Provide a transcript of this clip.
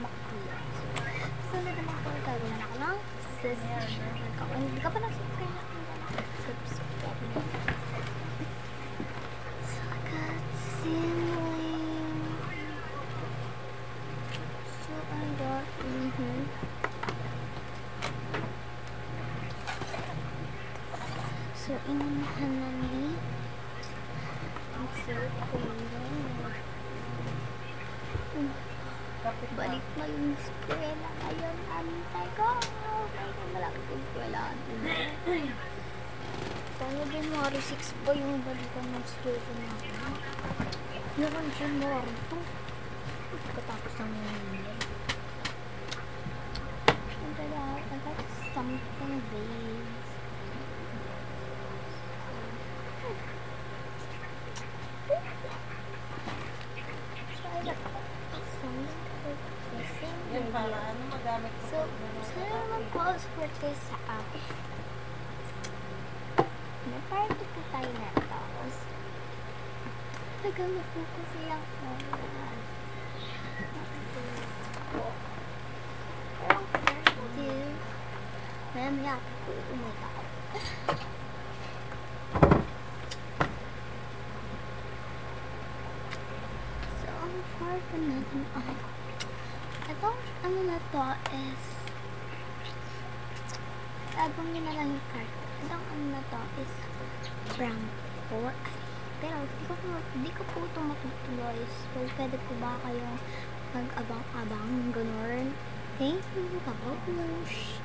makikita. Sunod naman po, gagawin ako ng hindi ka pa nag-subscribe na subscribe na. Sakat simuling. So, I got So, inunahan na ni balik na yung eskwela ngayon, antay ko. Okay, malapit yung eskwela. Paano January 6 pa yung balikan ng eskwela natin? Naman January 2. Katapos ng nangyayari. I got something big. So, saan mag-pause for this sa app? Nag-party po tayo na tapos. Tagal na po kasi ang oras. Mamaya po umita ako. So, ang party natin ay itong ano na to is abang nyo na lang yung card. Itong ano na to is prank po. Pero hindi ko po ito matutuloy. So, pwede po ba kayong mag-abang-abang ganun? Thank you, kababush!